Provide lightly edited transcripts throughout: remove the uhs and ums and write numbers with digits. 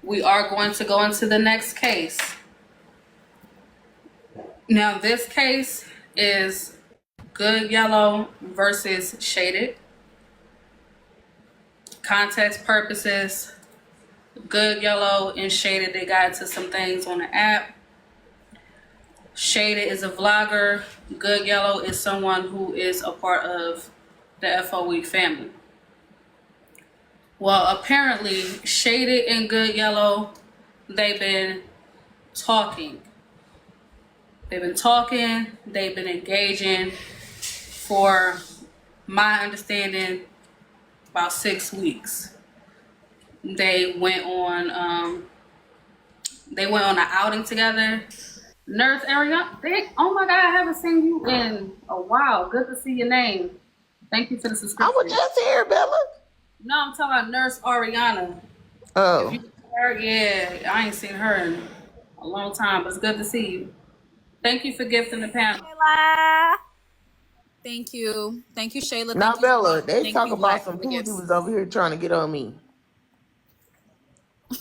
we are going to go into the next case. Now, this case is Good Yellow versus Shaded. Context purposes, Good Yellow and Shaded, they got into some things on the app. Shaded is a vlogger. Good Yellow is someone who is a part of the FOE family. Well, apparently, Shaded and Good Yellow, they've been talking. They've been engaging for my understanding about 6 weeks. They went on an outing together. Nurse Ariana, oh my God, I haven't seen you in a while. Good to see your name. Thank you for the subscription. I was just here, Bella. No, I'm talking about Nurse Ariana. Oh. If you her, yeah, I ain't seen her in a long time, but it's good to see you. Thank you for gifting the panel. Thank you. Thank you, Shayla. Now, Thank Bella, you. they Thank talk you, about Black, some for the Poozy gifts. was over here trying to get on me.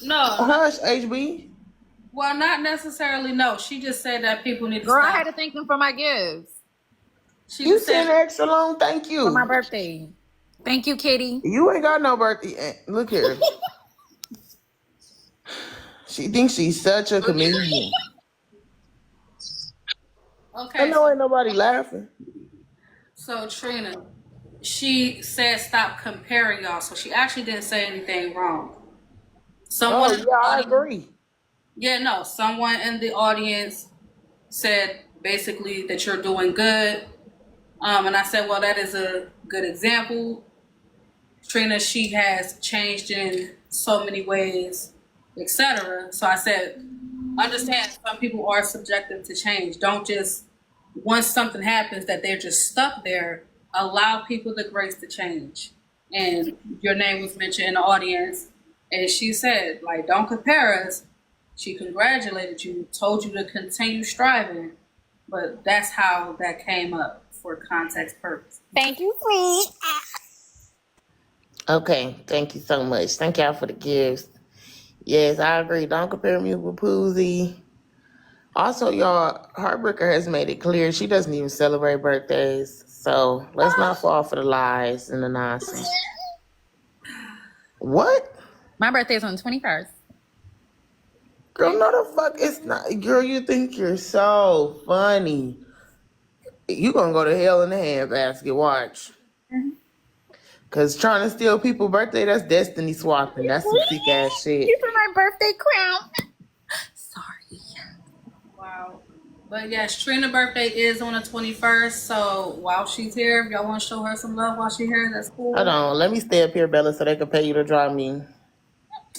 No. Hush, HB. Well, not necessarily, no. She just said that people need to Girl, stop. I had to thank them for my gifts. You sent extra long, thank you. For my birthday. Thank you, Kitty. You ain't got no birthday. Look here. She thinks she's such a comedian. Okay. I know ain't nobody laughing. So Trina, she said stop comparing y'all. So she actually didn't say anything wrong. Someone I agree. Yeah, no. Someone in the audience said basically that you're doing good. And I said, well, that is a good example. Trina, she has changed in so many ways, etc. So I said, understand some people are subjective to change. Don't just, once something happens that they're just stuck there, allow people the grace to change. And your name was mentioned in the audience. And she said, like, don't compare us. She congratulated you, told you to continue striving. But that's how that came up for context purpose. Thank you, sweet. Okay, thank you so much. Thank y'all for the gifts. Yes, I agree. Don't compare me with Poozy. Also, y'all, Heartbreaker has made it clear she doesn't even celebrate birthdays. So let's not fall for the lies and the nonsense. What? My birthday is on the 21st. Girl, no the fuck it's not. Girl, you think you're so funny. You gonna go to hell in a handbasket, watch. Cause trying to steal people's birthday, that's destiny swapping. That's some sick ass shit. You for my birthday crown. Sorry. Wow. But yes, Trina's birthday is on the 21st. So while she's here, if y'all want to show her some love while she's here, that's cool. Hold on, let me stay up here, Bella, so they can pay you to draw me.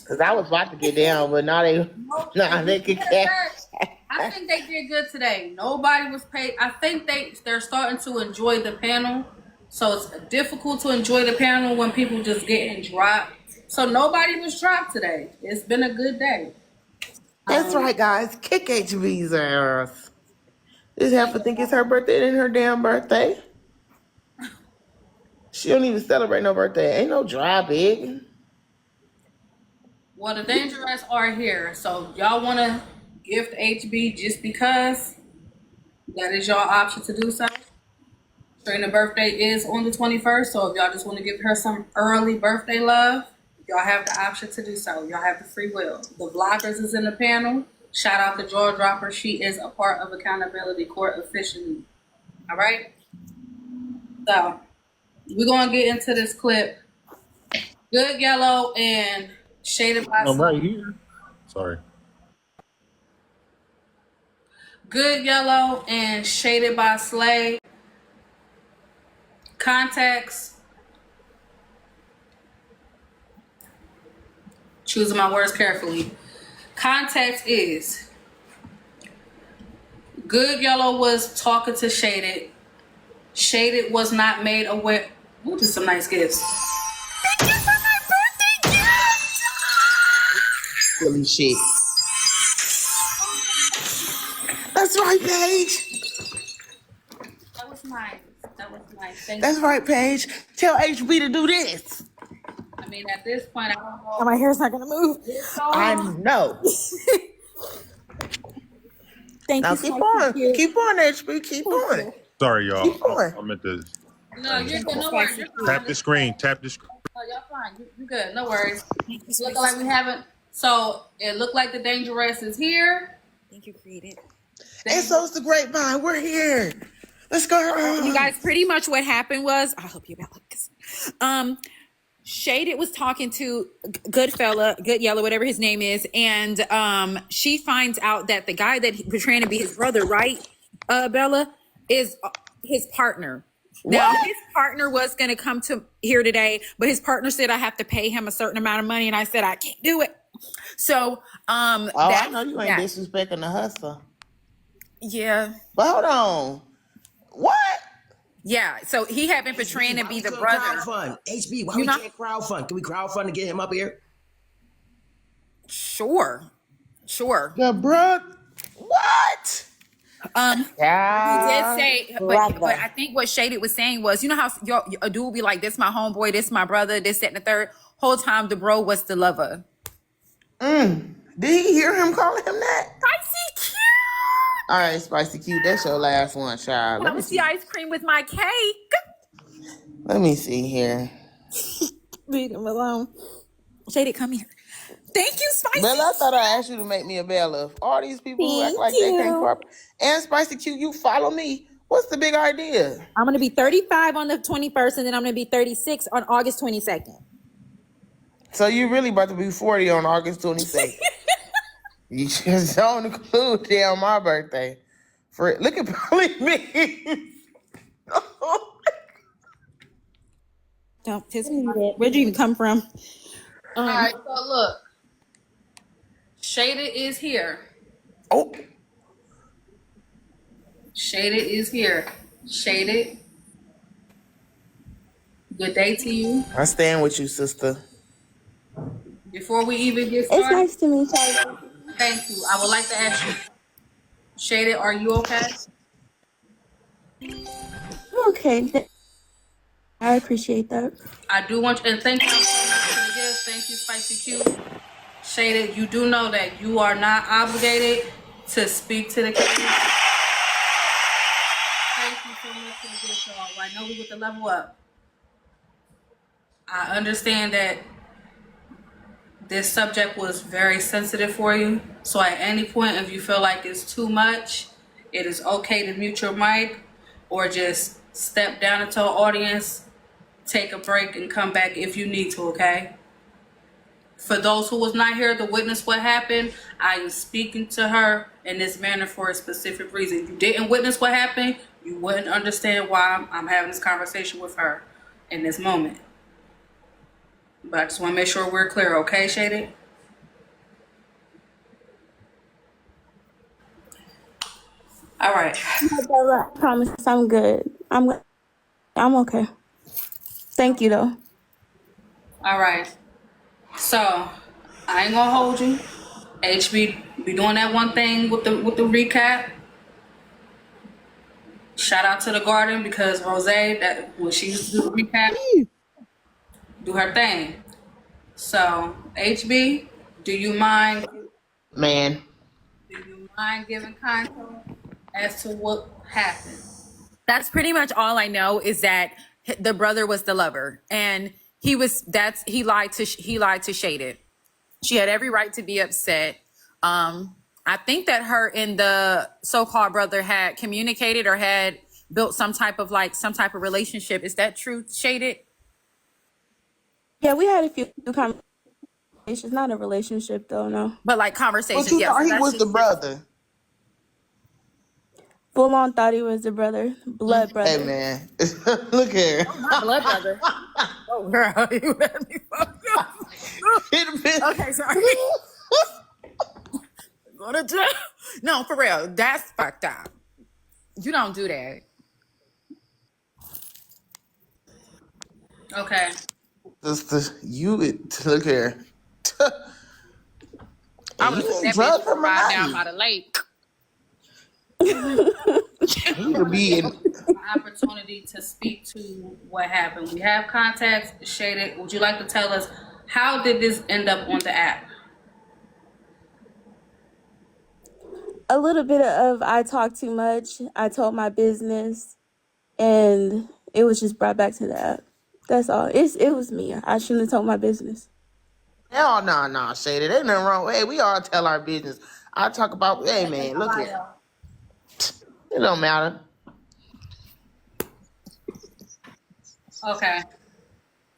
Cause I was about to get down, but now they can cash. I think they did good today. Nobody was paid. I think they're starting to enjoy the panel. So it's difficult to enjoy the panel when people just getting dropped. So nobody was dropped today. It's been a good day. That's right, guys. Kick HB's ass. This heifer think it's her birthday. It ain't her damn birthday. She don't even celebrate no birthday. Ain't no dry big. Well, the Dangerous are here. So y'all want to gift HB just because? That is your option to do so. Trina's birthday is on the 21st. So if y'all just want to give her some early birthday love, y'all have the option to do so. Y'all have the free will. The Vloggers is in the panel. Shout out to Jaw Dropper. She is a part of Accountability Court officially. All right? So, we're going to get into this clip. Good Yellow and Shaded by I'm right here. Sorry. Good Yellow and Shaded by Slay. Context. Choosing my words carefully. Context is Good Yellow was talking to Shaded. Shaded was not made aware. Ooh, just some nice gifts. Thank you for my birthday gift. Silly shit. That's right, Paige. That was nice. That was nice. Thank That's you. right, Paige. Tell HB to do this. I mean, at this point, I don't Oh, know. my hair's not gonna move. I know. Thank Now you, keep Spicy on. Q. Keep on, HB. Keep Thank on. you. Sorry, y'all. Keep on. I meant to No, you're good. No worries. Spicy You're Q. fine. tap the screen. Tap the screen. No, y'all fine. You good. No worries. Thank you, Looking Spicy like we haven't. So it looked like the dangerous is here. Thank you, Created. And so it's the grapevine. We're here. Let's go. You guys, pretty much what happened was, I hope you about Shaded was talking to Good Fella, Good Yellow, whatever his name is, and she finds out that the guy that was trying to be his brother, right, Bella, is his partner. Now, What? his partner was going to come to here today, but his partner said I have to pay him a certain amount of money, and I said I can't do it. So, Oh, I know you ain't disrespecting the hustler. Yeah. But hold on. What? Yeah. So he had been portraying to be the brother. Crowdfund. HB, why we can't crowdfund? Can we crowdfund to get him up here? Sure. The bruh. What? He Yeah. did say, but I think what Shaded was saying was, you know how a dude will be like, this my homeboy, this my brother, this, that, and the third. Whole time the bro was the lover. Did he hear him calling him that? Spicy cute. All right, Spicy Q, that's your last one, child. Let me see ice cream with my cake. Let me see here. Leave him alone. Shaded, come here. Thank you, Spicy. Bella, I thought I asked you to make me a Bella. All these people who act like they can't cooperate. And Spicy Q, you follow me. What's the big idea? I'm going to be 35 on the 21st, and then I'm going to be 36 on August 22nd. So you really about to be 40 on August 26th. You just don't include damn my birthday. Look at Polly B. Where'd you even come from? All right. So look, Shaded is here. Oh. Shaded is here. Shaded. Good day to you. I stand with you, sister. Before we even get started, It's nice to meet you. thank you. I would like to ask you, Shaded, are you okay? Okay. I appreciate that. I do want you, and thank you so much for the gift. Thank you, Spicy Q. Shaded, you do know that you are not obligated to speak to the case. Thank you so much for the gift, y'all. I know we with the level up. I understand that this subject was very sensitive for you. So at any point, if you feel like it's too much, it is okay to mute your mic or just step down into the audience, take a break, and come back if you need to, okay? For those who was not here to witness what happened, I am speaking to her in this manner for a specific reason. You didn't witness what happened, you wouldn't understand why I'm having this conversation with her in this moment. But I just want to make sure we're clear, okay, Shaded? All right. I promise I'm good. I'm okay. Thank you though. All right. So I ain't gonna hold you. HB be doing that one thing with the recap. Shout out to the garden because Rose, that when she used to do the recap, do her thing. So HB, do you mind giving context as to what happened? That's pretty much all I know is that the brother was the lover, and he lied to Shaded. She had every right to be upset. I think that her and the so-called brother had communicated or had built some type of relationship. Is that true, Shaded? Yeah, we had a few conversations. Not a relationship though, no. But like conversations. But you Yeah, thought so he that's was just- the brother. Full on thought he was the brother. Blood brother. Hey, man. Look here. My blood brother. Oh, girl, you let me fuck up. Okay, sorry. Go to jail. No, for real. That's fucked up. You don't do that. Okay. Sister, look here. I And would you have ain't that drugged bitch him or ride down nothing. by the lake. He could be in. An opportunity to speak to what happened. We have context. Shaded, would you like to tell us How did this end up on the app? A little bit of I talk too much. I told my business, and it was just brought back to the app. That's all. It was me. I shouldn't have told my business. Hell no, Shady. There ain't nothing wrong. Hey, we all tell our business. I talk about, hey, man, look here. It don't matter. Okay.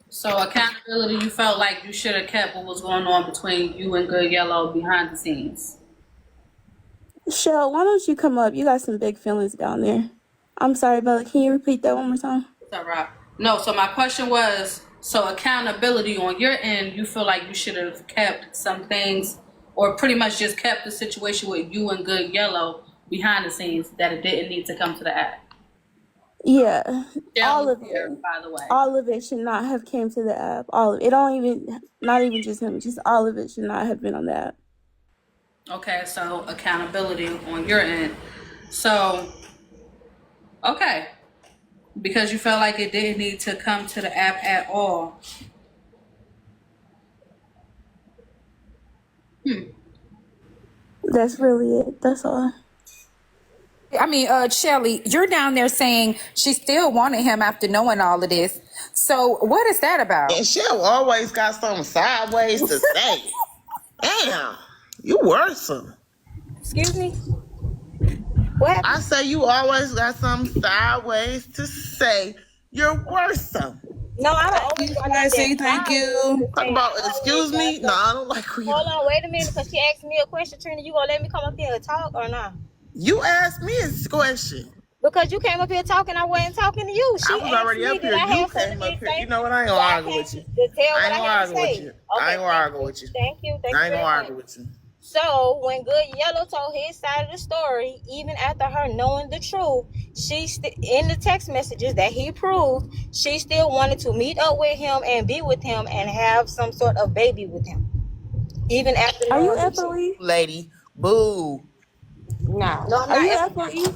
So accountability, you felt like you should have kept what was going on between you and Good Yellow behind the scenes. Shell, why don't you come up? You got some big feelings down there. I'm sorry, but can you repeat that one more time? What's up, Rob? No, so my question was, so accountability on your end, you feel like you should have kept some things or pretty much just kept the situation with you and Good Yellow behind the scenes, that it didn't need to come to the app. Yeah, Shell all was of here, it. by the way. All of it should not have came to the app. All of it. Don't even, not even just him. Just all of it should not have been on the app. Okay, so accountability on your end. So, okay. Because you felt like it didn't need to come to the app at all. That's really it. That's all. I mean, Shelly, you're down there saying she still wanted him after knowing all of this. So what is that about? And Shell always got something sideways to say. Damn, you worrisome. Excuse me? What happened? I say you always got something sideways to say. You're worrisome. No, I don't always got nothing Spicy, thank sideways you. to Talk say. about, I always excuse got me? No, something. I don't like who you. Hold on, wait a minute, because she asked me a question, Trina. You gonna let me come up here and talk or not? You asked me a question. Because you came up here talking, I wasn't talking to you. She I was asked already me, up did here. I You have something came to up here. say? You know what? I ain't gonna So I argue came with you. to tell I what ain't I gonna had to argue with say. you. Okay, I ain't gonna argue with you. Thank you. Thank I you ain't very gonna much. argue with you. So when Good Yellow told his side of the story, even after her knowing the truth, in the text messages that he proved, she still wanted to meet up with him and be with him and have some sort of baby with him, even after Are you knowing the truth. FOE? Lady, boo. No, I'm Are you not FOE?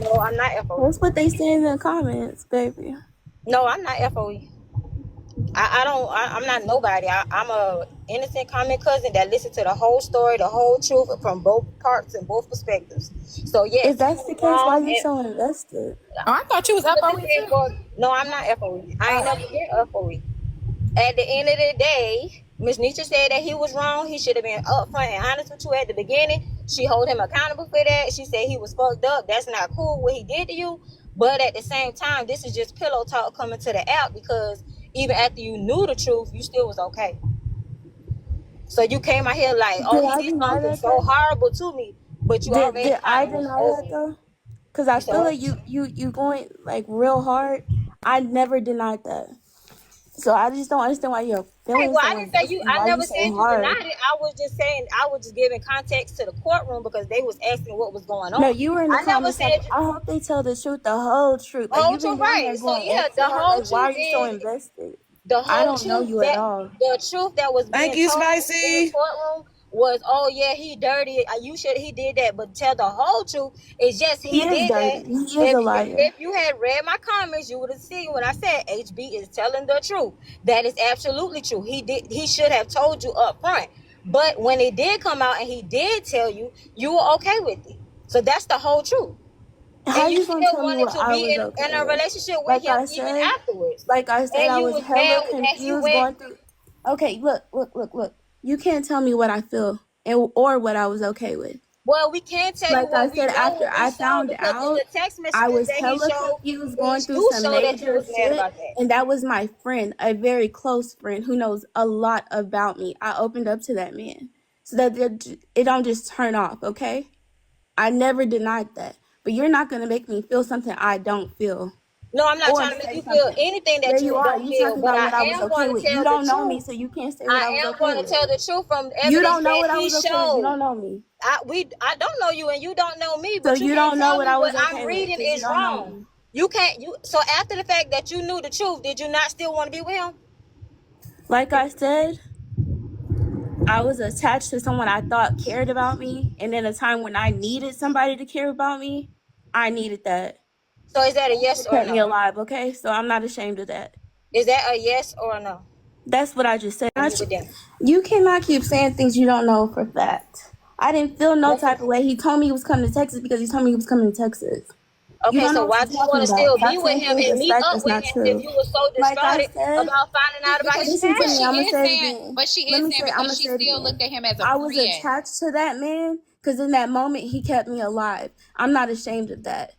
No, I'm not FOE. That's what they say in the comments, baby. No, I'm not FOE. I'm not nobody. I'm a innocent common cousin that listened to the whole story, the whole truth from both parts and both perspectives. So yes, If that's the case, why are you so invested? Oh, I thought you was up on it too. No, I'm not FOE. I ain't never been FOE. At the end of the day, Miss Nietzsche said that he was wrong. He should have been upfront and honest with you at the beginning. She hold him accountable for that. She said he was fucked up. That's not cool what he did to you. But at the same time, this is just pillow talk coming to the app because even after you knew the truth, you still was okay. So you came out here like, oh, Did I he did deny something that so though? horrible to me, but you already Did I kind of was deny over that it. though? Because I You said feel what? like you going like real hard. I never denied that. So I just don't understand why you're Right, feeling well, so I didn't say you. invested. I Why you never so said you hard? denied it. I was just saying I was just giving context to the courtroom because they was asking what was going No, on. you were in the I never comments like, said I hope they tell the truth, the whole truth. Like whole you've been truth, down right? there So going yeah, extra the hard. whole Like why truth are you so is invested? the I whole don't know truth you at that all. the truth that was Thank being you, told in the Spicy. courtroom was, oh yeah, he dirty. He did that, but tell the whole truth is yes, He he is did that. dirty. He is a liar. If you had read my comments, you would have seen when I said HB is telling the truth. That is absolutely true. He should have told you up front. But when it did come out and he did tell you, you were okay with it. So that's the whole truth. How And you you gonna still tell me wanted what to I be was in okay a with? relationship with him even afterwards. Like I said, And I you was was hella mad that he confused went. going through. Okay, look. You can't tell me what I feel or what I was okay with. Well, we can't tell you Like I what we said, know, after what we I saw, found because in out, the text I messages was that he hella showed, confused he going through do some show that you major was mad shit. about that. And that was my friend, a very close friend who knows a lot about me. I opened up to that man. So that it don't just turn off, okay? I never denied that. But you're not going to make me feel something I don't feel. No, I'm not Or trying to make say you feel something. anything Yeah, that you you are. don't You feel, talking but about I what I was am going okay to with. You tell the don't know me, truth. so you can't say what I I was am okay going to with. tell the truth from the You evidence don't know that what I he was okay with. You showed. don't know me. I don't know you and you don't know me, So but you you can't don't know tell what me I what was I'm okay with reading because you is don't know wrong. me. You can't so after the fact that you knew the truth, did you not still want to be with him? Like I said, I was attached to someone I thought cared about me. And in a time when I needed somebody to care about me, I needed that. So is that a yes It or a kept me no? alive, okay? So I'm not ashamed of that. Is that a yes or a no? That's what I just said. With them. You cannot keep saying things you don't know for fact. I didn't feel no type of way. He told me he was coming to Texas because he told me he was coming to Texas. You Okay, don't so know why what do you're you want to talking still about. be Stop with saying him things and as meet fact up that's with not him true. if you were so Like I discarded said, about finding out about his listen to past? me. I'm gonna say it saying, again. but she Let is me saying say. I'm gonna because she say it still again. looked at him as a I was friend. attached to that man because in that moment he kept me alive. I'm not ashamed of that.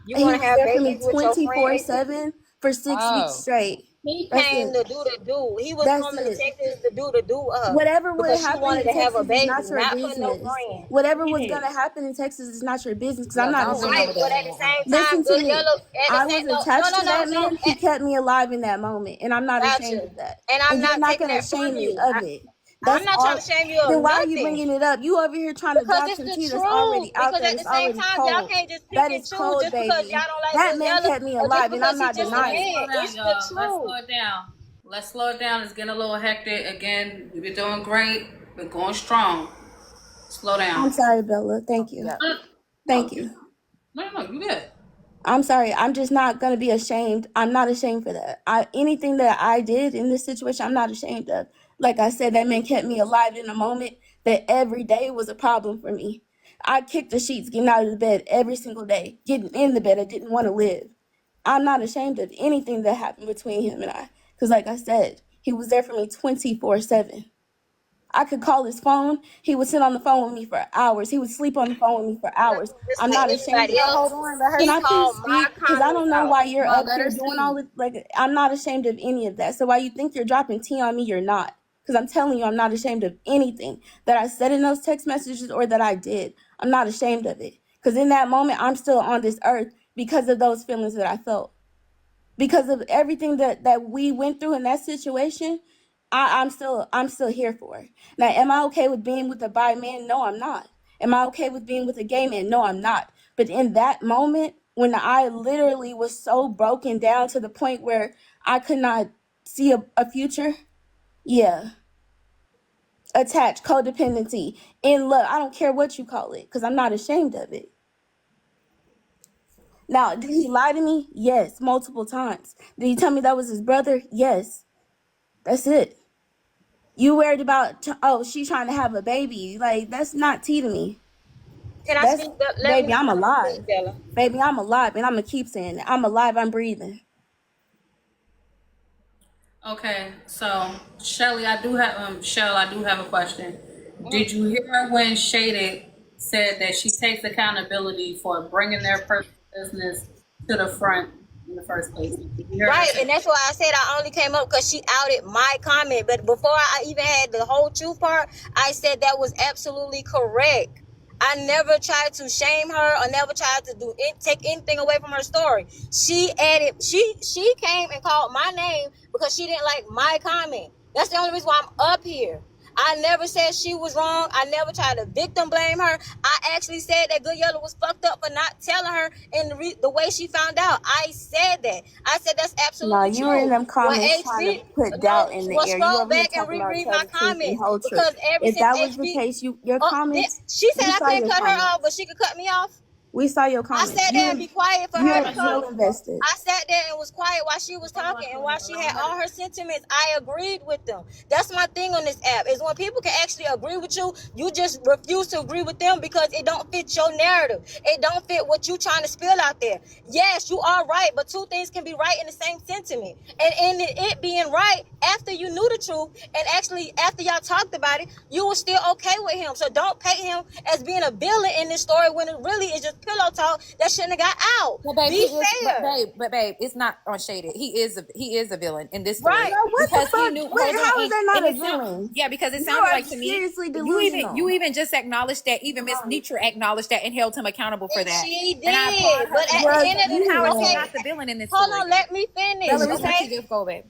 You He want to was have there for me babies with your friend? 24/7 for 6 weeks Oh. straight. He That's came it. to do the do. He was That's coming to it. Texas to do the do Whatever would because she happen wanted in to have a Texas is baby, not your not for no business. friend. Whatever was gonna happen in Texas is not your business because I'm Yeah, not go on ashamed Right, over of but there. that. at the same Listen time, to Good me. Yellow. At the I same was no, no, attached no, to no, that no. man. He kept me alive in that moment, and I'm not ashamed Gotcha. of that. And I'm And you're not not taking gonna that shame from me you. of it. I'm That's not trying all. to shame you of Then why are you nothing. bringing it up? You over here trying to Because drop it's some the tea that's truth. already out Because there. at the That's same already time, y'all cold. can't just pick That and is choose cold, just because baby. y'all don't like That Good man Yellow kept me or just alive, and I'm because he's not just a Okay, denying slow it. man. down, It's the y'all. Let's slow truth. it down. Let's slow it down. It's getting a little hectic. Again, we've been doing great. We're going strong. Slow I'm down. sorry, Bella. Thank you. Yeah. No, Thank you. you good. I'm sorry. I'm just not gonna be ashamed. I'm not ashamed for that. Anything that I did in this situation, I'm not ashamed of. Like I said, that man kept me alive in a moment that every day was a problem for me. I kicked the sheets getting out of the bed every single day, getting in the bed. I didn't want to live. I'm not ashamed of anything that happened between him and I. Because like I said, he was there for me 24/7. I could call his phone. He would sit on the phone with me for hours. He would sleep on the phone with me for hours. Just I'm like not ashamed of anybody that. else, Hold on, let her Can he I speak. please called my speak? Because I don't comments know out. why you're No, up let here her doing all speak. this. Like, I'm not ashamed of any of that. So why you think you're dropping tea on me, you're not. Because I'm telling you, I'm not ashamed of anything that I said in those text messages or that I did. I'm not ashamed of it. Because in that moment, I'm still on this earth because of those feelings that I felt. Because of everything that we went through in that situation, I'm still here for it. Now, am I okay with being with a bi man? No, I'm not. Am I okay with being with a gay man? No, I'm not. But in that moment, when I literally was so broken down to the point where I could not see a future, yeah, attached, codependency, in love. I don't care what you call it, because I'm not ashamed of it. Now, did he lie to me? Yes, multiple times. Did he tell me that was his brother? Yes. That's it. You worried about, oh, she's trying to have a baby. Like, that's not tea to me. Can I That's, speak? Let me baby, I'm speak, alive. Bella. Baby, I'm alive, and I'm going to keep saying it. I'm alive, I'm breathing. Okay, so Shelly, I do have Shell, I do have a question. Did you hear when Shaded said that she takes accountability for bringing their personal business to the front in the first place? Did you hear her Right, say and that's why I said I only came up because she outed my comment. But before I even had the whole truth part, I said that was absolutely correct. I never tried to shame her or never tried to take anything away from her story. She added, she came and called my name because she didn't like my comment. That's the only reason why I'm up here. I never said she was wrong. I never tried to victim blame her. I actually said that Good Yellow was fucked up for not telling her in the way she found out. I said that. I said that's No, absolutely you were in true. them When comments trying to HB, put no, doubt in the well, air. You scroll over here back and talking about reread tell my the truth and comments whole truth. because ever If since that was the HB, case, your comments, she said we I saw couldn't your cut her off, comments. but she could cut me off. We saw your I comments. sat there and be quiet for her You're to real talk. invested. I sat there and was quiet while she was talking, and while she had all her sentiments, I agreed with them. That's my thing on this app, is when people can actually agree with you, you just refuse to agree with them because it don't fit your narrative. It don't fit what you trying to spill out there. Yes, you are right, but two things can be right in the same sentiment. And in it being right, after you knew the truth, and actually after y'all talked about it, you were still okay with him. So don't paint him as being a villain in this story when it really is just pillow talk that shouldn't have got out. But babe, Be he is. fair. But babe, it's not on shaded. He is a villain in this story Right. Girl, what the because he fuck? knew. Wait, Hold on, how is that not and a it sound, villain? yeah, because it You sounded are like to me. seriously You delusional. even just acknowledged that. Even Miss Nietzsche acknowledged that and held him accountable for And that. she And I applaud did. her But for at that. the Well, end of Then how is the he yeah, not the villain in this hold story? on, let me finish. Bella, we let you Okay. just go, babe.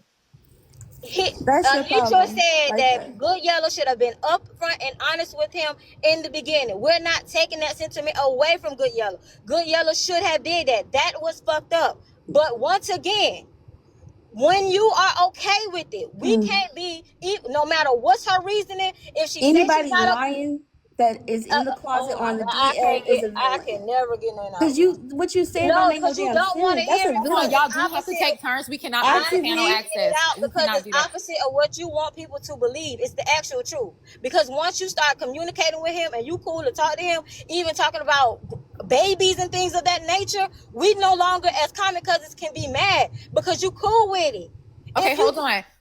that's your Anitra problem said right there. that Good Yellow should have been upfront and honest with him in the beginning. We're not taking that sentiment away from Good Yellow. Good Yellow should have did that. That was fucked up. But once again, when you are okay with it, we can't be, no matter what's her reasoning. If she says she's Anybody not, lying that is in the closet Oh my on the god, I can't DL is get. a I villain. can never get none out. Cause what you saying don't No, make no because you damn don't want sense. to That's hear a it Hold on, because villain. it's y'all do have to opposite. take turns. We cannot put I the panel Actively, can't get it access. out We because cannot it's do that. opposite of what you want people to believe. It's the actual truth. Because once you start communicating with him and you cool to talk to him, even talking about babies and things of that nature, we no longer as common cousins can be mad because you cool with it. Okay, If you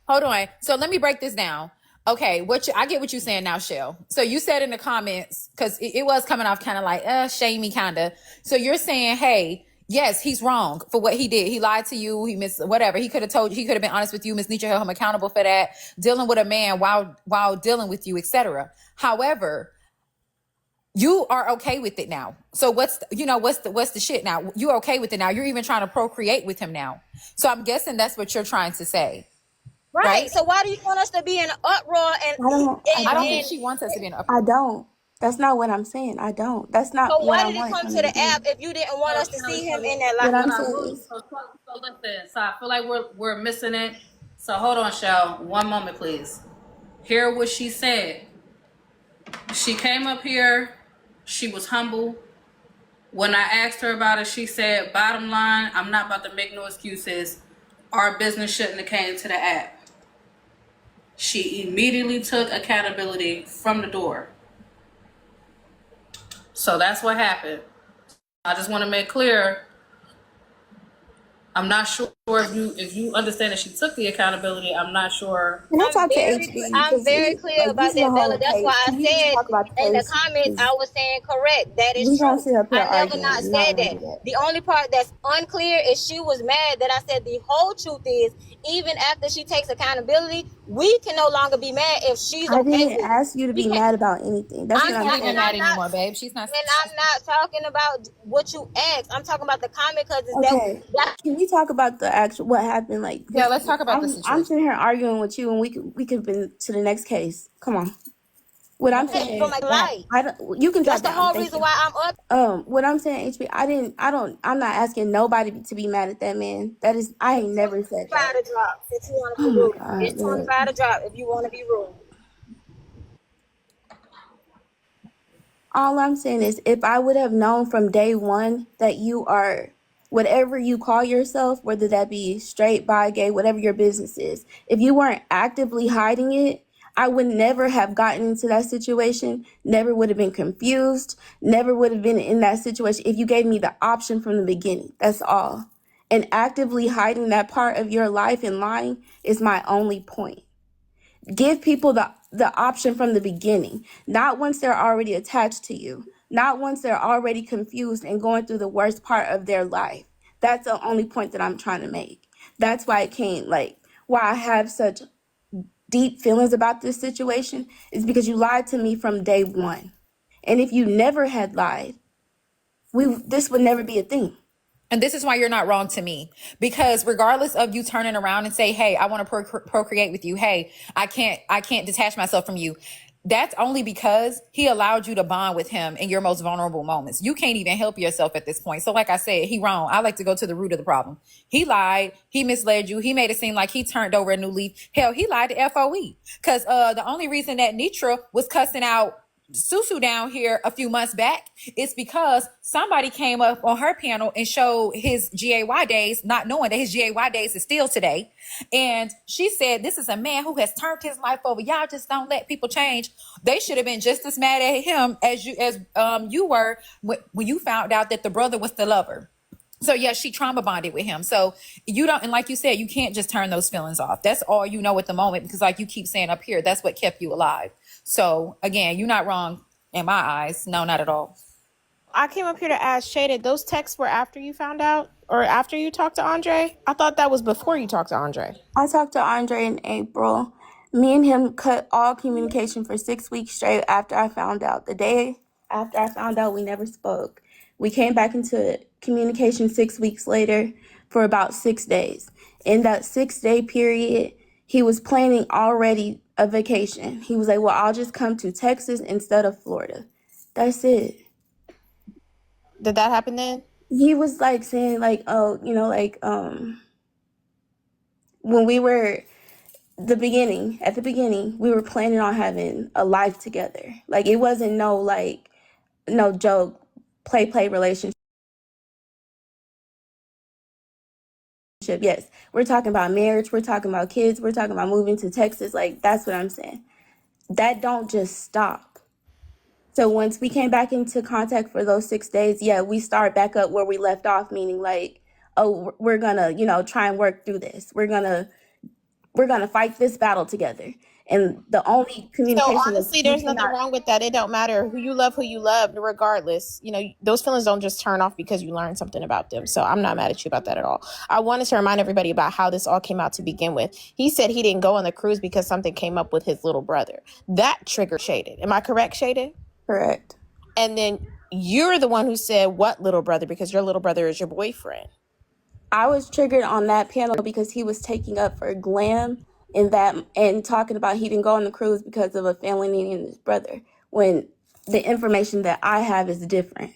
hold on. So let me break this down. Okay, I get what you're saying now, Shell. So you said in the comments, because it was coming off kind of like shamey kind of. So you're saying, hey, yes, he's wrong for what he did. He lied to you. He missed whatever. He could have told you. He could have been honest with you. Miss Nietzsche held him accountable for that. Dealing with a man while dealing with you, etc. However, you are okay with it now. So what's the shit now? You're okay with it now. You're even trying to procreate with him now. So I'm guessing that's what you're trying to say, right, right? so why do you want us to be in an uproar and I don't think and she wants us to be in an I uproar. don't. That's not what I'm saying. I don't. That's so not what why I did it want come from to the the app beginning. if you didn't want us to see him in that What I'm What I saying will, is, so listen. So I feel like we're missing it. So hold on, Shell. One moment, please. Hear what she said. She came up here. She was humble. When I asked her about it, she said, "Bottom line, I'm not about to make no excuses. Our business shouldn't have came to the app." She immediately took accountability from the door. So that's what happened. I just want to make clear. I'm not sure if you understand that she took the accountability. I'm not sure. can I talk to HB? I'm Because very clear like this about is a that, Bella. whole That's why case. I Can we just said talk about the in the case? comments I Because was saying correct. That is we gonna true. sit up here I never arguing. not We're not said gonna that. do that. The only part that's unclear is she was mad that I said the whole truth is even after she takes accountability, we can no longer be mad if she's I okay didn't with it. ask you to We be can't. mad about anything. That's what She's I'm not I'm even saying. mad not. anymore, babe. She's not. And I'm not talking about what you asked. I'm talking about the comment because it's Okay. that Can we talk about the actual what happened? Like, Yeah, because let's talk about the I'm situation. sitting here arguing with you, and we could been to the next case. Come on. What I'm from saying, my life. I don't. You can That's drop the down. whole Thank reason you. why I'm up. What I'm saying, HB, I'm not asking nobody to be mad at that man. That is, I ain't never said that. 25 to drop if you want to Oh be my rude. God, It's look. 25 to drop if you want to be rude. All I'm saying is, if I would have known from day one that you are whatever you call yourself, whether that be straight, bi, gay, whatever your business is, if you weren't actively hiding it, I would never have gotten into that situation, never would have been confused, never would have been in that situation if you gave me the option from the beginning. That's all. And actively hiding that part of your life and lying is my only point. Give people the option from the beginning, not once they're already attached to you, not once they're already confused and going through the worst part of their life. That's the only point that I'm trying to make. That's why it came, like, why I have such deep feelings about this situation is because you lied to me from day one. And if you never had lied, this would never be a thing. And this is why you're not wrong to me, because regardless of you turning around and say, "Hey, I want to procreate with you. Hey, I can't detach myself from you." That's only because he allowed you to bond with him in your most vulnerable moments. You can't even help yourself at this point. So like I said, he wrong. I like to go to the root of the problem. He lied. He misled you. He made it seem like he turned over a new leaf. Hell, he lied to FOE. Because the only reason that Nitra was cussing out Susu down here a few months back, it's because somebody came up on her panel and showed his GAY days, not knowing that his GAY days is still today. And she said, "This is a man who has turned his life over. Y'all just don't let people change." They should have been just as mad at him as you were when you found out that the brother was the lover. So yeah, she trauma bonded with him. So you don't, and like you said, you can't just turn those feelings off. That's all you know at the moment, because like you keep saying up here, that's what kept you alive. So again, you're not wrong in my eyes. No, not at all. I came up here to ask Shaded, those texts were after you found out or after you talked to Andre? I thought that was before you talked to Andre. I talked to Andre in April. Me and him cut all communication for 6 weeks straight after I found out. The day after I found out, we never spoke. We came back into communication 6 weeks later for about 6 days. In that 6 day period, he was planning already a vacation. He was like, "Well, I'll just come to Texas instead of Florida." That's it. Did that happen then? He was like saying like, "Oh, like when we were At the beginning, we were planning on having a life together. Like, it wasn't no joke, play relationship. Yes, we're talking about marriage, we're talking about kids, we're talking about moving to Texas. Like, that's what I'm saying. That don't just stop. So once we came back into contact for those 6 days, yeah, we start back up where we left off, meaning like, oh, we're gonna, try and work through this. We're gonna fight this battle together. And the only So communication was, honestly, you there's nothing cannot. wrong with that. It don't matter who you love, regardless. Those feelings don't just turn off because you learn something about them. So I'm not mad at you about that at all. I wanted to remind everybody about how this all came out to begin with. He said he didn't go on the cruise because something came up with his little brother. That triggered Shaded. Am I correct, Shaded? Correct. And then you're the one who said, what little brother? Because your little brother is your boyfriend. I was triggered on that panel because he was taking up for Glam and talking about he didn't go on the cruise because of a family needing his brother, when the information that I have is different.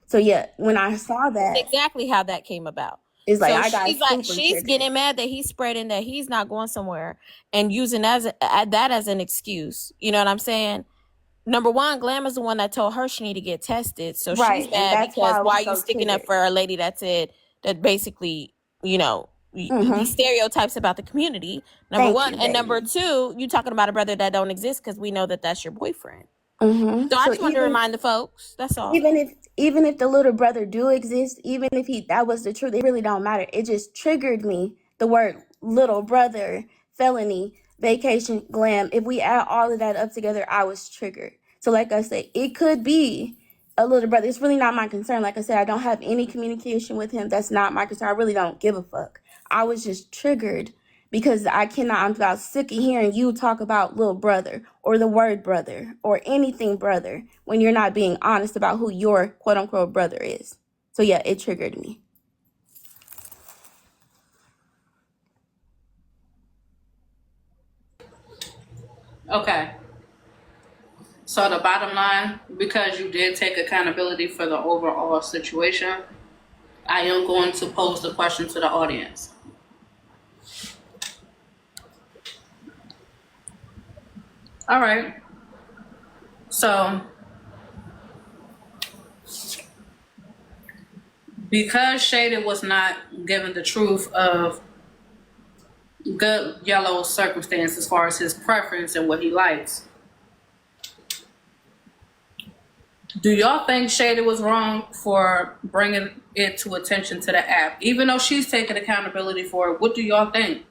So yeah, when I saw that, Exactly how that came about. it's like So I got super she's triggered. getting mad that he's spreading that he's not going somewhere and using that as an excuse. You know what I'm saying? Number one, Glam is the one that told her she need to get tested. So Right, she's and mad that's why because I why was are you so sticking up triggered. for a lady that said that basically, these stereotypes about the community. Number Thank one. you, And number baby. two, you talking about a brother that don't exist because we know that that's your boyfriend. So So I just wanted to remind the folks. That's all. even if the little brother do exist, even if that was the truth, it really don't matter. It just triggered me. The word little brother, felony, vacation, Glam. If we add all of that up together, I was triggered. So like I said, it could be a little brother. It's really not my concern. Like I said, I don't have any communication with him. That's not my concern. I really don't give a fuck. I was just triggered because I'm about sick of hearing you talk about little brother or the word brother or anything brother when you're not being honest about who your quote unquote brother is. So yeah, it triggered me. Okay. So the bottom line, because you did take accountability for the overall situation, I am going to pose the question to the audience. All right. So because Shaded was not given the truth of good yellow circumstance as far as his preference and what he likes, do y'all think Shaded was wrong for bringing it to attention to the app? Even though she's taking accountability for it, what do y'all think?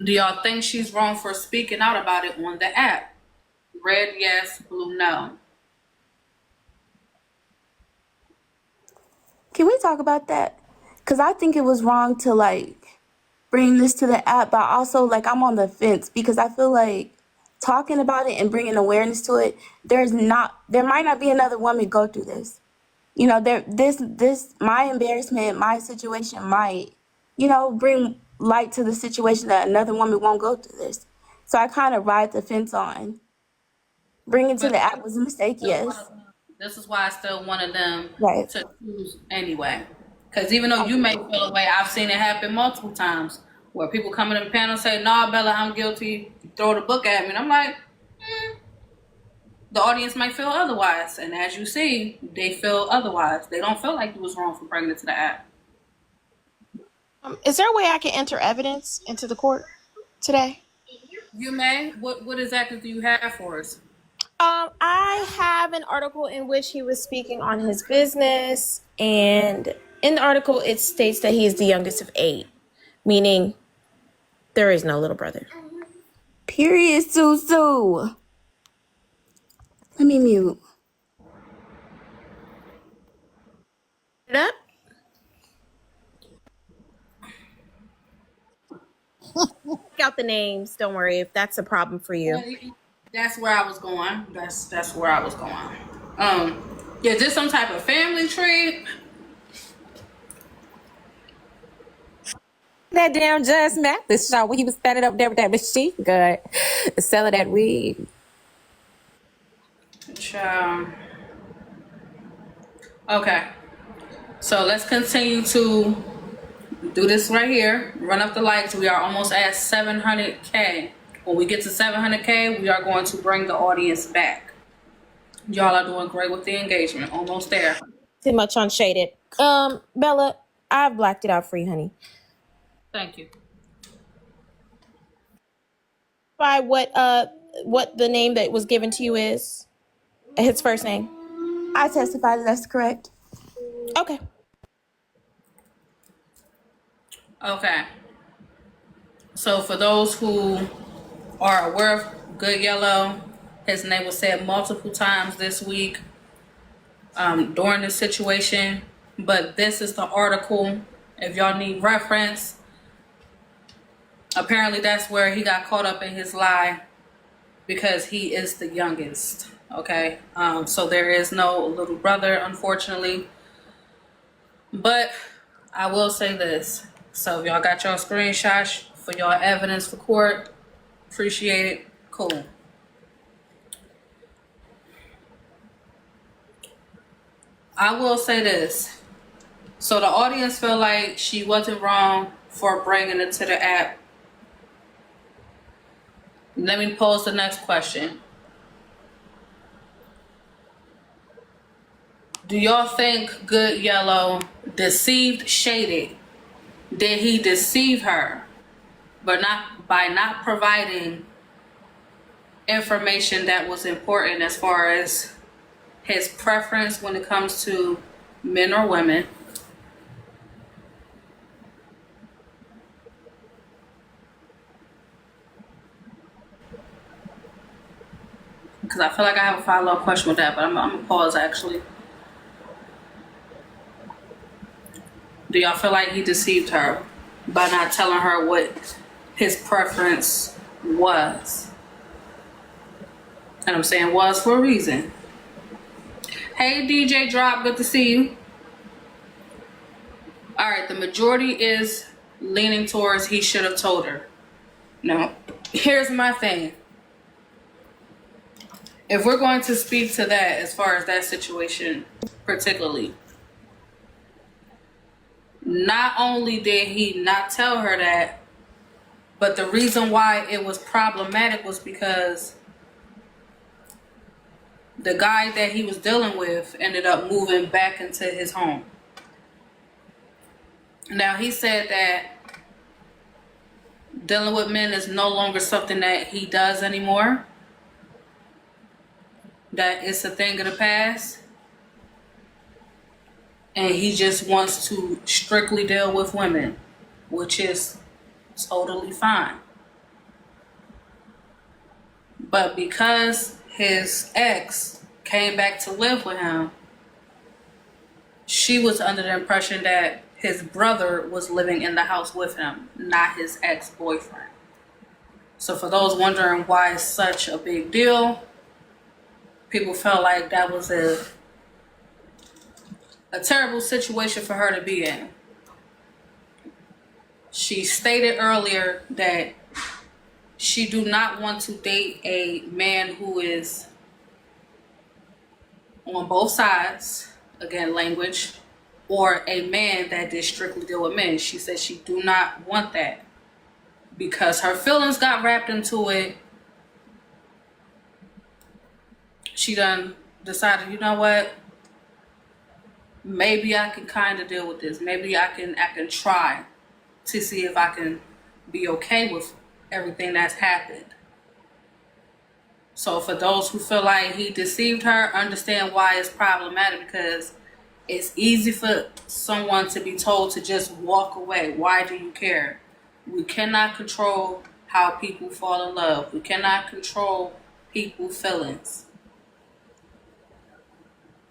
Do y'all think she's wrong for speaking out about it on the app? Red, yes. Blue, no. Can we talk about that? Because I think it was wrong to bring this to the app, but also I'm on the fence because I feel like talking about it and bringing awareness to it, there might not be another woman go through this. My embarrassment, my situation might, bring light to the situation that another woman won't go through this. So I kind of ride the fence on. Bringing to But the app was a mistake, yes. this is why I still wanted them Right. to choose anyway. Because even though you may feel away, I've seen it happen multiple times where people come in the panel and say, "Nah, Bella, I'm guilty." Throw the book at me. And I'm like, the audience might feel otherwise. And as you see, they feel otherwise. They don't feel like you was wrong for bringing it to the app. Is there a way I can enter evidence into the court today? You may. What exactly do you have for us? I have an article in which he was speaking on his business, and in the article it states that he is the youngest of 8, meaning there is no little brother. Period, Susu. Let me mute. It up? Check out the names. Don't worry if that's a problem for you. That's where I was going. That's where I was going. Yeah, just some type of family tree. That damn Judge Mathis show when he was standing up there with that machine gun selling that weed. Okay. So let's continue to do this right here. Run up the likes. We are almost at 700K. When we get to 700K, we are going to bring the audience back. Y'all are doing great with the engagement. Almost there. Too much on Shaded. Bella, I've blacked it out for you, honey. Thank you. By what the name that was given to you is? His first name. I testify that that's correct. Okay. Okay. So for those who are aware of Good Yellow, his name was said multiple times this week during this situation. But this is the article. If y'all need reference, apparently that's where he got caught up in his lie because he is the youngest. Okay. So there is no little brother, unfortunately. But I will say this. So if y'all got y'all screenshots for y'all evidence for court, appreciate it. Cool. I will say this. So the audience feel like she wasn't wrong for bringing it to the app. Let me pose the next question. Do y'all think Good Yellow deceived Shaded? Did he deceive her, but not by not providing information that was important as far as his preference when it comes to men or women? Because I feel like I have a follow-up question with that, but I'm gonna pause actually. Do y'all feel like he deceived her by not telling her what his preference was? And I'm saying was for a reason. Hey DJ Drop, good to see you. All right, the majority is leaning towards he should have told her. Now, here's my thing. If we're going to speak to that as far as that situation particularly, not only did he not tell her that, but the reason why it was problematic was because the guy that he was dealing with ended up moving back into his home. Now, he said that dealing with men is no longer something that he does anymore. That it's a thing of the past. And he just wants to strictly deal with women, which is totally fine. But because his ex came back to live with him, she was under the impression that his brother was living in the house with him, not his ex-boyfriend. So for those wondering why it's such a big deal, people felt like that was a terrible situation for her to be in. She stated earlier that she do not want to date a man who is on both sides, again, language, or a man that did strictly deal with men. She said she do not want that because her feelings got wrapped into it. She done decided, you know what? Maybe I can kind of deal with this. Maybe I can try to see if I can be okay with everything that's happened. So for those who feel like he deceived her, understand why it's problematic, because it's easy for someone to be told to just walk away. Why do you care? We cannot control how people fall in love. We cannot control people's feelings.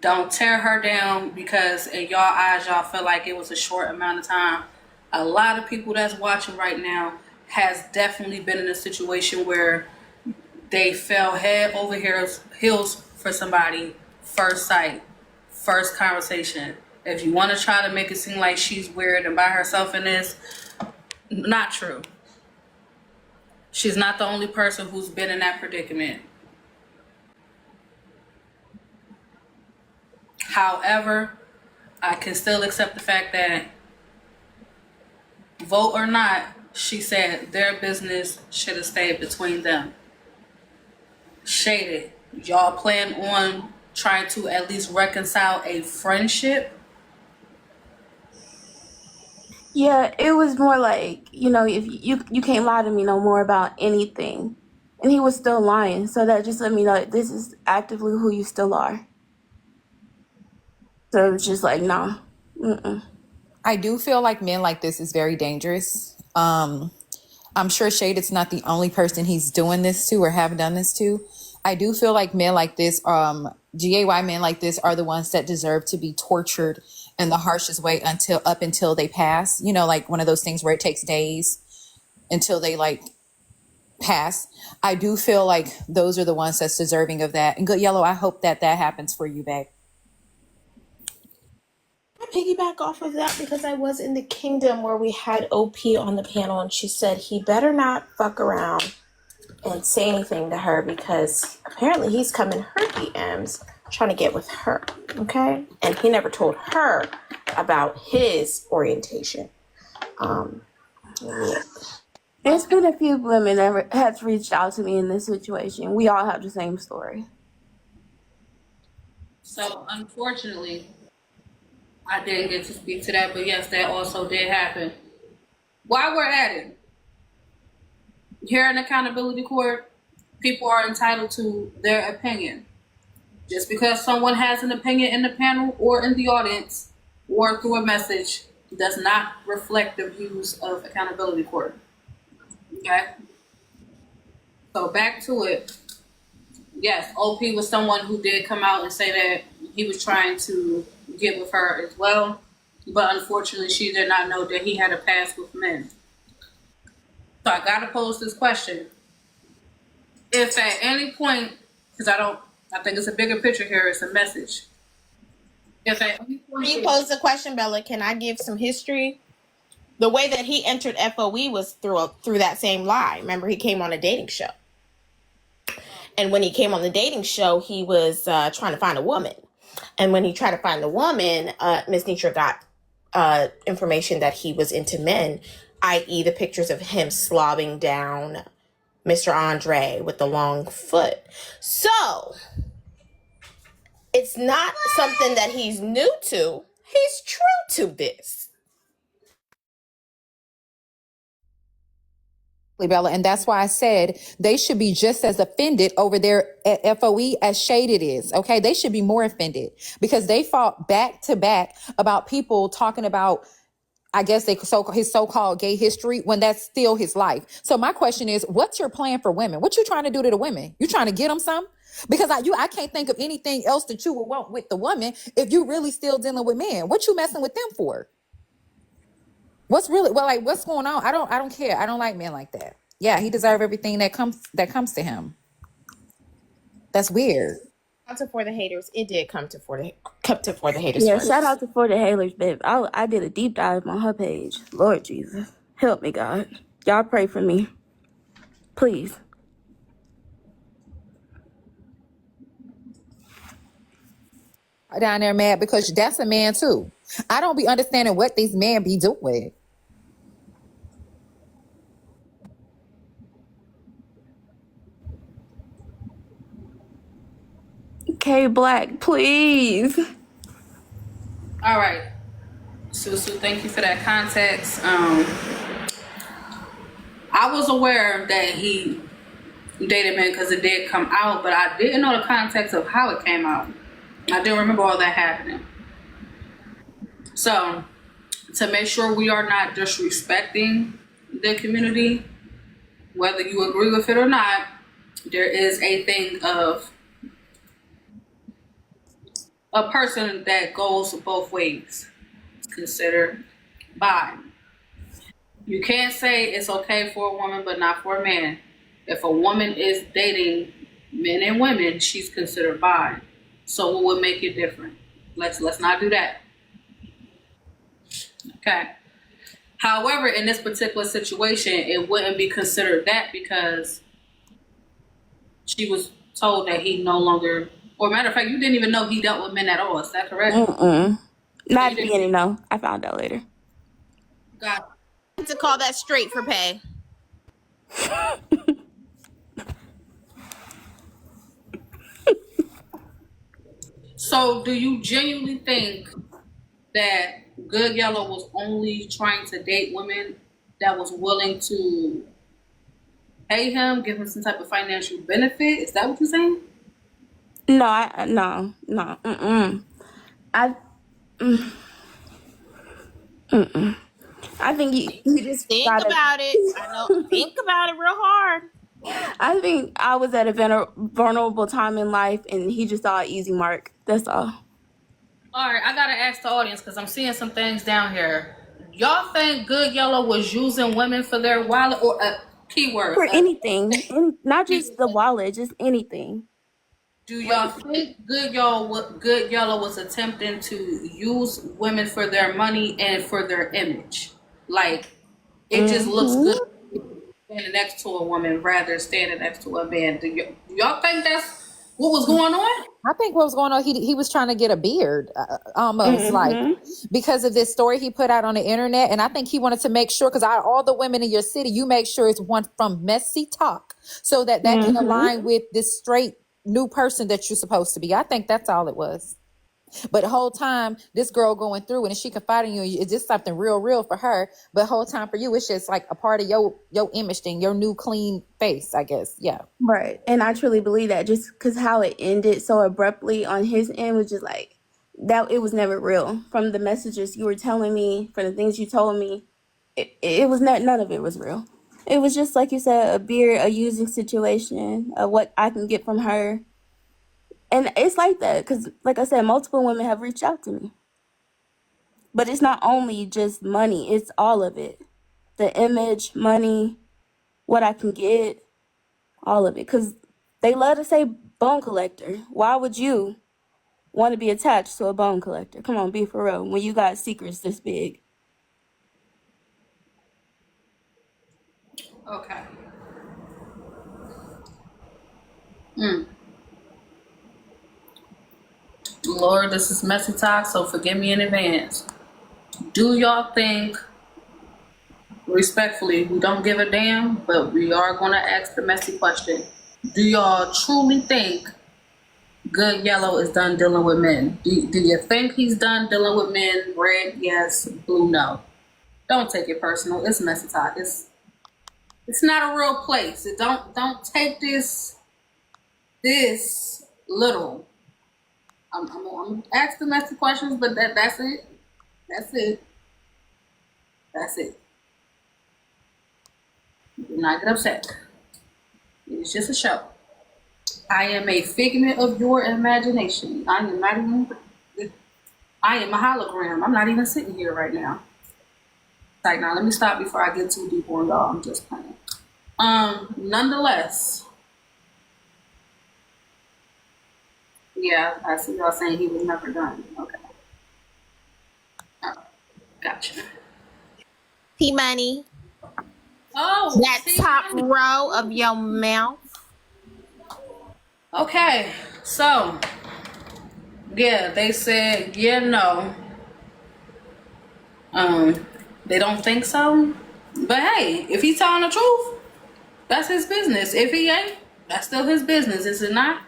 Don't tear her down because in y'all eyes, y'all feel like it was a short amount of time. A lot of people that's watching right now has definitely been in a situation where they fell head over heels for somebody, first sight, first conversation. If you want to try to make it seem like she's weird and by herself in this, not true. She's not the only person who's been in that predicament. However, I can still accept the fact that vote or not, she said their business should have stayed between them. Shaded. Y'all plan on trying to at least reconcile a friendship? Yeah, it was more like, if you can't lie to me no more about anything. And he was still lying. So that just let me know that this is actively who you still are. So it was just like, nah. Mm-mm. I do feel like men like this is very dangerous. I'm sure Shaded's not the only person he's doing this to or have done this to. I do feel like men like this, GAY men like this, are the ones that deserve to be tortured in the harshest way until they pass. You know, like one of those things where it takes days until they like pass. I do feel like those are the ones that's deserving of that. And Good Yellow, I hope that happens for you, babe. I piggyback off of that because I was in the kingdom where we had OP on the panel, and she said he better not fuck around and say anything to her because apparently he's coming her DMs trying to get with her. Okay, and he never told her about his orientation. Yeah. There's been a few women that have reached out to me in this situation. We all have the same story. So unfortunately, I didn't get to speak to that, but yes, that also did happen. While we're at it, here in accountability court, people are entitled to their opinion. Just because someone has an opinion in the panel or in the audience or through a message does not reflect the views of accountability court. Okay? So back to it. Yes, OP was someone who did come out and say that he was trying to get with her as well. But unfortunately, she did not know that he had a past with men. So I gotta pose this question. If at any point, because I think it's a bigger picture here, it's a message. If at any point Before you pose the question, Bella, can I give some history? The way that he entered FOE was through that same lie. Remember, he came on a dating show. And when he came on the dating show, he was trying to find a woman. And when he tried to find the woman, Miss Nitra got information that he was into men, i.e. the pictures of him slobbing down Mr. Andre with the long foot. So, it's not something that he's new to. He's true to this. Bella, and that's why I said they should be just as offended over there at FOE as Shaded is. Okay, they should be more offended because they fought back to back about people talking about, I guess his so-called gay history when that's still his life. So my question is, what's your plan for women? What you trying to do to the women? You trying to get them some? Because I can't think of anything else that you would want with the woman if you really still dealing with men. What you messing with them for? What's going on? I don't care. I don't like men like that. Yeah, he deserves everything that comes to him. That's weird. For the haters, it did come to for the haters. Yeah, first. shout out to For the Haters, babe. I did a deep dive on her page. Lord Jesus. Help me, God. Y'all pray for me. Please. Down there mad because that's a man too. I don't be understanding what these men be doing. K Black, please. All right. Susu, thank you for that context. I was aware that he dated men because it did come out, but I didn't know the context of how it came out. I didn't remember all that happening. So, to make sure we are not disrespecting the community, whether you agree with it or not, there is a thing of a person that goes both ways. It's considered bi. You can't say it's okay for a woman but not for a man. If a woman is dating men and women, she's considered bi. So what would make it different? Let's not do that. Okay. However, in this particular situation, it wouldn't be considered that because she was told that he no longer, or matter of fact, you didn't even know he dealt with men at all. Is that correct? Not at the beginning, no. I found out later. Got it. To call that straight for pay. So, do you genuinely think that Good Yellow was only trying to date women that was willing to pay him, give him some type of financial benefit? Is that what you're saying? No, no. I, I think you just Think gotta. about it. I know. Think about it real hard. I think I was at a vulnerable time in life, and he just saw an easy mark. That's all. All right, I gotta ask the audience because I'm seeing some things down here. Y'all think Good Yellow was using women for their wallet or keyword? For anything, not just the wallet, just anything. Do y'all think Good Yellow was attempting to use women for their money and for their image? Like, it just looks good standing next to a woman rather than standing next to a man. Do y'all think that's what was going on? I think what was going on, he was trying to get a beard, almost like, because of this story he put out on the internet. And I think he wanted to make sure, because all the women in your city, you make sure it's one from messy talk so that can align with this straight new person that you're supposed to be. I think that's all it was. But the whole time, this girl going through it and she confiding in you, it's just something real for her. But the whole time for you, it's just like a part of your image thing, your new clean face, I guess. Yeah. Right. And I truly believe that, just because how it ended so abruptly on his end was just like, that it was never real. From the messages you were telling me, from the things you told me, it was not, none of it was real. It was just, like you said, a beard, a using situation, what I can get from her. And it's like that because, like I said, multiple women have reached out to me. But it's not only just money. It's all of it. The image, money, what I can get, all of it. Because they love to say bone collector. Why would you want to be attached to a bone collector? Come on, be for real. When you got secrets this big. Okay. Lord, this is messy talk, so forgive me in advance. Do y'all think, respectfully, we don't give a damn, but we are going to ask the messy question. Do y'all truly think Good Yellow is done dealing with men? Do you think he's done dealing with men? Red, yes. Blue, no. Don't take it personal. It's messy talk. It's not a real place. Don't take this literal. I'm gonna ask the messy questions, but that's it. That's it. That's it. Do not get upset. It's just a show. I am a figment of your imagination. I am not even. I am a hologram. I'm not even sitting here right now. Like, now let me stop before I get too deep on y'all. I'm just playing. Nonetheless. Yeah, I see y'all saying he was never done. Okay. All right. Gotcha. P-Money. Oh, That top row of your mouth. Okay, so yeah, they said no. They don't think so. But hey, if he's telling the truth, that's his business. If he ain't, that's still his business, is it not?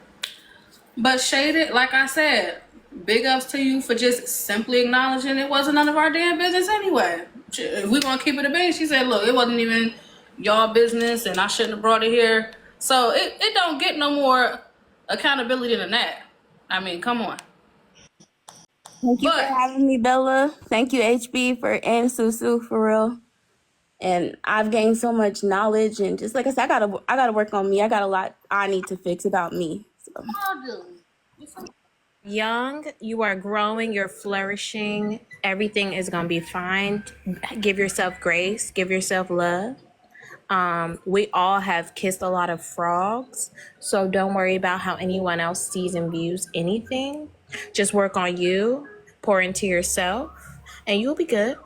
But Shaded, like I said, big ups to you for just simply acknowledging it wasn't none of our damn business anyway. If we gonna keep it a bean, she said, look, it wasn't even y'all business and I shouldn't have brought it here. So it don't get no more accountability than that. I mean, come on. Thank you for having me, Bella. Thank you, HB, and Susu, for real. And I've gained so much knowledge, and just like I said, I gotta work on me. I got a lot I need to fix about me. So. Young, you are growing, you're flourishing. Everything is gonna be fine. Give yourself grace, give yourself love. We all have kissed a lot of frogs, so don't worry about how anyone else sees and views anything. Just work on you, pour into yourself, and you'll be good.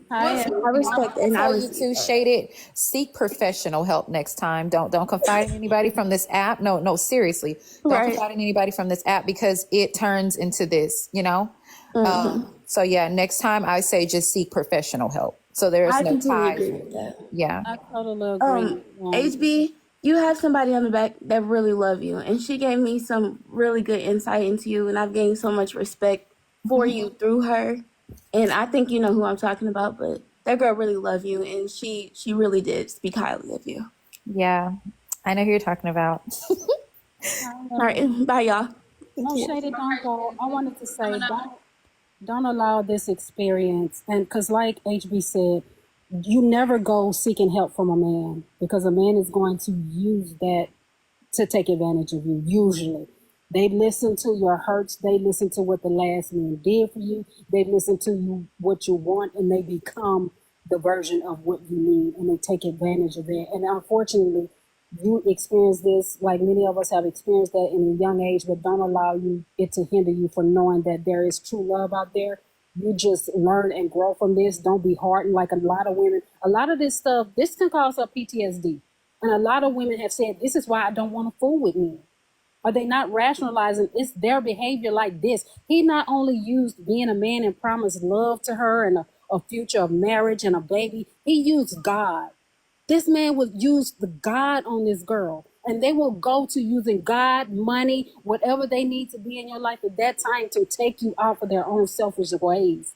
I respect and I tell you too, Shaded, seek professional help next time. Don't confide in anybody from this app. No, seriously. Don't confide in anybody from this app because it turns into this, you know? So yeah, next time I say just seek professional help. So there is I no completely ties. agree with that. Yeah. I totally agree. HB, you have somebody on the back that really love you, and she gave me some really good insight into you, and I've gained so much respect for you through her. And I think you know who I'm talking about, but that girl really loved you, and she really did speak highly of you. Yeah. I know who you're talking about. All right, bye, y'all. No, Shady, don't go. I wanted to say, don't allow this experience, and because like HB said, you never go seeking help from a man, because a man is going to use that to take advantage of you. Usually they listen to your hurts, they listen to what the last man did for you, they listen to you what you want, and they become the version of what you need, and they take advantage of that. And unfortunately, you experience this, like many of us have experienced that in a young age, but don't allow it to hinder you from knowing that there is true love out there. You just learn and grow from this. Don't be hardened. Like a lot of women, a lot of this stuff, this can cause up PTSD. And a lot of women have said, this is why I don't want to fool with me. Are they not rationalizing it's their behavior like this? He not only used being a man and promised love to her and a future of marriage and a baby, he used God. This man would use the God on this girl, and they will go to using God, money, whatever they need to be in your life at that time to take you out for their own selfish ways.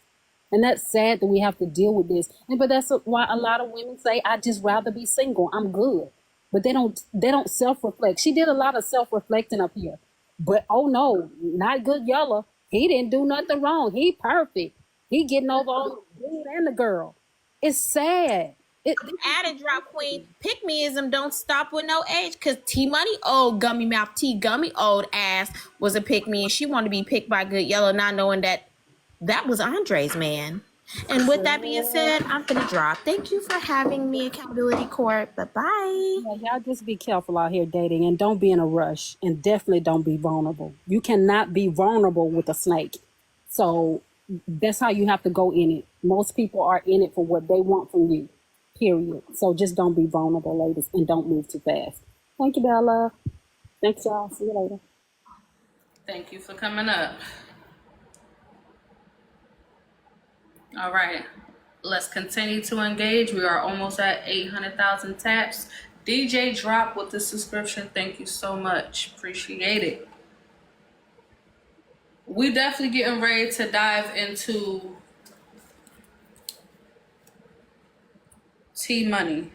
And that's sad that we have to deal with this. But that's why a lot of women say, "I just rather be single. I'm good." But they don't self-reflect. She did a lot of self-reflecting up here. But oh no, not good Yella. He didn't do nothing wrong. He perfect. He getting over all the dude and the girl. It's sad. Add a drop queen. Pick meism don't stop with no age, because T Money, old gummy mouth T Gummy, old ass, was a pick me, and she wanted to be picked by Good Yellow, not knowing that was Andre's man. And with that being said, I'm gonna drop. Thank you for having me, Accountability Court. Bye-bye. Yeah, y'all just be careful out here dating, and don't be in a rush, and definitely don't be vulnerable. You cannot be vulnerable with a snake. So that's how you have to go in it. Most people are in it for what they want from you, period. So just don't be vulnerable, ladies, and don't move too fast. Thank you, Bella. Thanks, y'all. See you later. Thank you for coming up. All right, let's continue to engage. We are almost at 800,000 taps. DJ Drop with the subscription. Thank you so much. Appreciate it. We definitely getting ready to dive into T Money.